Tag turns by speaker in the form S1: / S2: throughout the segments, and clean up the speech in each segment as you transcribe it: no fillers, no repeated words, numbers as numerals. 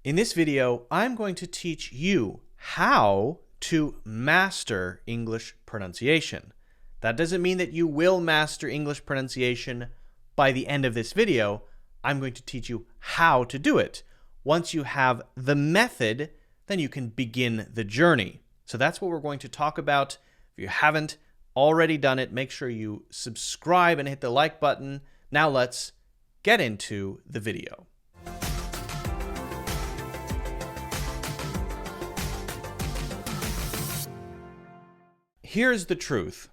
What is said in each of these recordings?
S1: In this video, I'm going to teach you how to master English pronunciation. That doesn't mean that you will master English pronunciation by the end of this video. I'm going to teach you how to do it. Once you have the method, then you can begin the journey. So that's what we're going to talk about. If you haven't already done it, make sure you subscribe and hit the like button. Now let's get into the video. Here's the truth.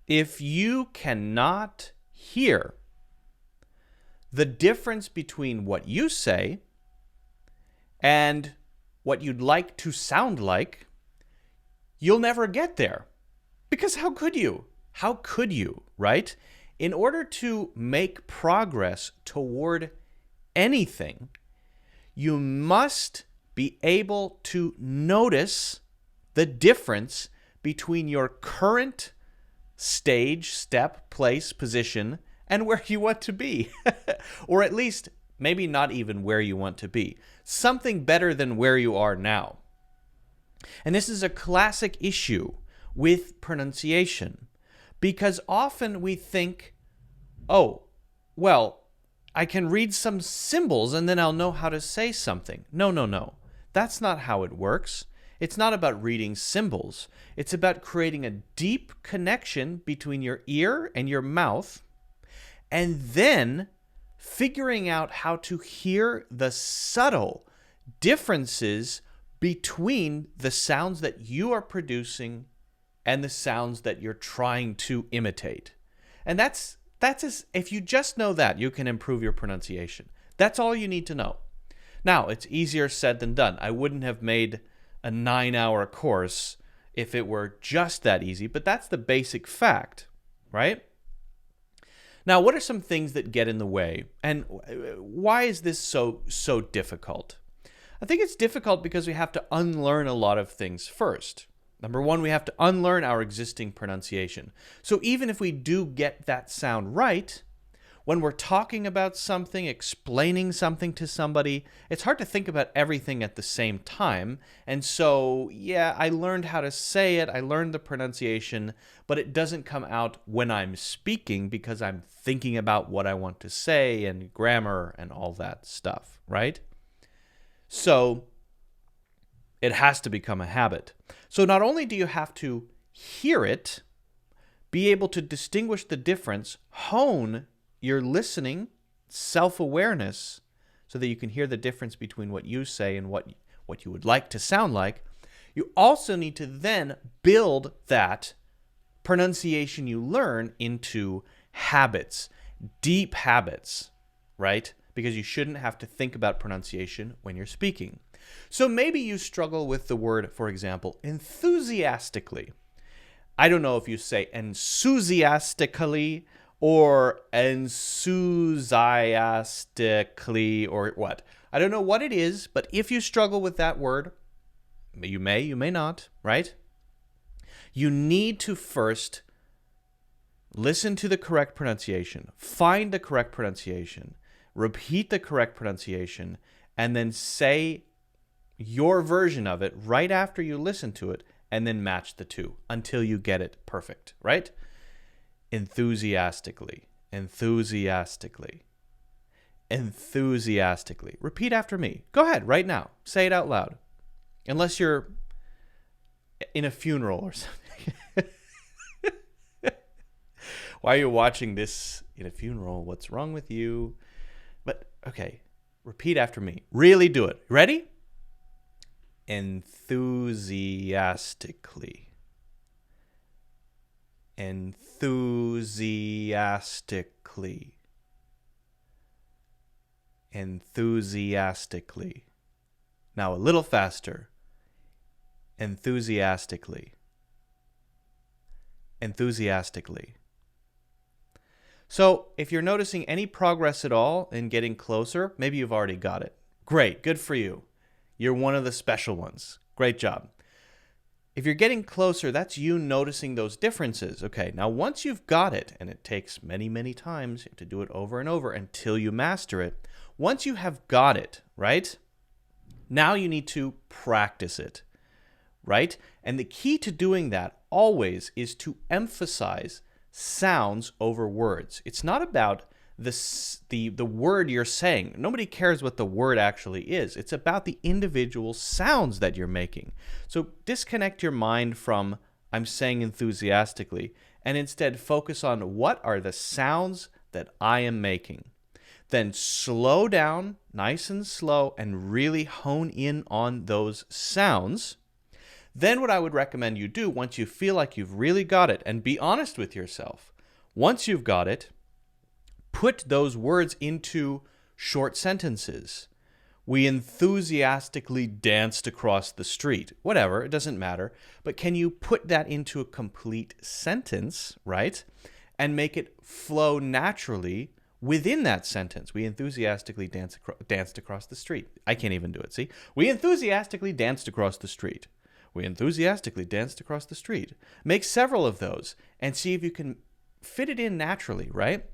S1: If you cannot hear the difference between what you say and what you'd like to sound like, you'll never get there. Because how could you? How could you, right? In order to make progress toward anything, you must be able to notice the difference between your current stage, step, place, position, and where you want to be. Or at least, maybe not even where you want to be. Something better than where you are now. And this is a classic issue with pronunciation, because often we think, oh, well, I can read some symbols and then I'll know how to say something. No. That's not how it works. It's not about reading symbols. It's about creating a deep connection between your ear and your mouth, and then figuring out how to hear the subtle differences between the sounds that you are producing and the sounds that you're trying to imitate. And that's if you just know that, you can improve your pronunciation. That's all you need to know. Now, it's easier said than done. I wouldn't have made a 9-hour course if it were just that easy, but that's the basic fact, right? Now, what are some things that get in the way, and why is this so difficult? I think it's difficult because we have to unlearn a lot of things first. Number one, we have to unlearn our existing pronunciation. So even if we do get that sound right, when we're talking about something, explaining something to somebody, it's hard to think about everything at the same time. And so, yeah, I learned how to say it, I learned the pronunciation, but it doesn't come out when I'm speaking because I'm thinking about what I want to say and grammar and all that stuff, right? So it has to become a habit. So not only do you have to hear it, be able to distinguish the difference, hone your listening, self-awareness, so that you can hear the difference between what you say and what you would like to sound like, you also need to then build that pronunciation you learn into habits, deep habits, right? Because you shouldn't have to think about pronunciation when you're speaking. So maybe you struggle with the word, for example, enthusiastically. I don't know if you say enthusiastically or enthusiastically or what. I don't know what it is, but if you struggle with that word, you may not, right? You need to first listen to the correct pronunciation, find the correct pronunciation, repeat the correct pronunciation, and then say your version of it right after you listen to it, and then match the two until you get it perfect, right? Enthusiastically, enthusiastically, enthusiastically. Repeat after me. Go ahead, right now. Say it out loud. Unless you're in a funeral or something. Why are you watching this in a funeral? What's wrong with you? But, okay, repeat after me. Really do it. Ready? Enthusiastically. Enthusiastically. Enthusiastically. Now a little faster. Enthusiastically. Enthusiastically. So if you're noticing any progress at all in getting closer, maybe you've already got it. Great, good for you. You're one of the special ones. Great job. If you're getting closer, that's you noticing those differences. Okay, now once you've got it, and it takes many, many times, you have to do it over and over until you master it. Once you have got it, right? Now you need to practice it, right? And the key to doing that always is to emphasize sounds over words. It's not about the word you're saying. Nobody cares what the word actually is. It's about the individual sounds that you're making. So disconnect your mind from I'm saying enthusiastically and instead focus on what are the sounds that I am making. Then slow down, nice and slow, and really hone in on those sounds. Then what I would recommend you do once you feel like you've really got it, and be honest with yourself, once you've got it, put those words into short sentences. We enthusiastically danced across the street. Whatever, it doesn't matter. But can you put that into a complete sentence, right? And make it flow naturally within that sentence. We enthusiastically danced across the street. I can't even do it, see? We enthusiastically danced across the street. We enthusiastically danced across the street. Make several of those and see if you can fit it in naturally, right?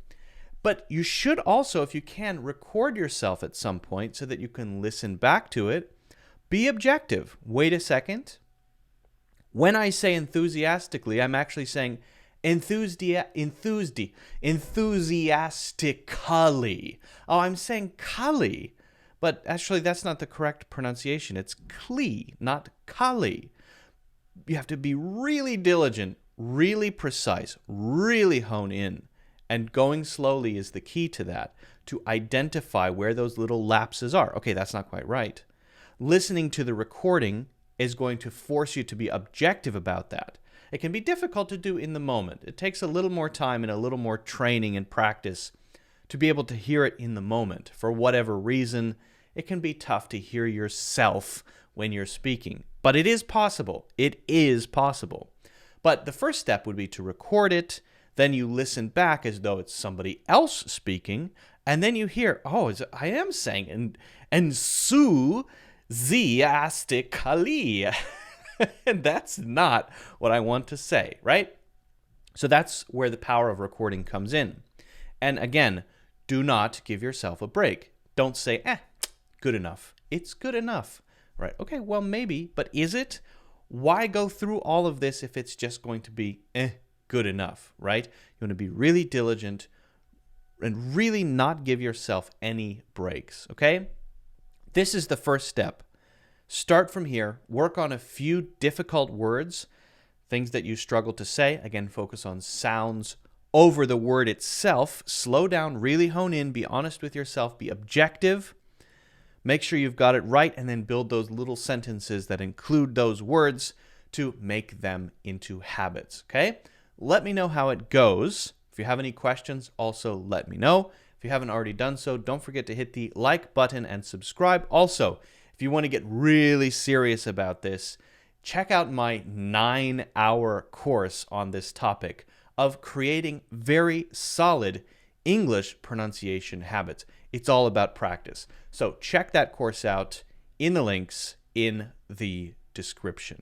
S1: But you should also, if you can, record yourself at some point so that you can listen back to it. Be objective. Wait a second. When I say enthusiastically, I'm actually saying enthusiastically. Oh, I'm saying cully. But actually, that's not the correct pronunciation. It's clee, not cully. You have to be really diligent, really precise, really hone in. And going slowly is the key to that, to identify where those little lapses are. Okay, that's not quite right. Listening to the recording is going to force you to be objective about that. It can be difficult to do in the moment. It takes a little more time and a little more training and practice to be able to hear it in the moment. For whatever reason, it can be tough to hear yourself when you're speaking. But it is possible. It is possible. But the first step would be to record it. Then you listen back as though it's somebody else speaking, and then you hear, oh, I am saying enthusiastically. And that's not what I want to say, right? So that's where the power of recording comes in. And again, do not give yourself a break. Don't say, good enough. It's good enough, right? Okay, well, maybe, but is it? Why go through all of this if it's just going to be good enough, right? You want to be really diligent and really not give yourself any breaks, okay? This is the first step. Start from here. Work on a few difficult words, things that you struggle to say. Again, focus on sounds over the word itself. Slow down, really hone in, be honest with yourself, be objective. Make sure you've got it right, and then build those little sentences that include those words to make them into habits, okay? Let me know how it goes. If you have any questions, also let me know. If you haven't already done so, don't forget to hit the like button and subscribe. Also, if you want to get really serious about this, check out my 9-hour course on this topic of creating very solid English pronunciation habits. It's all about practice. So check that course out in the links in the description.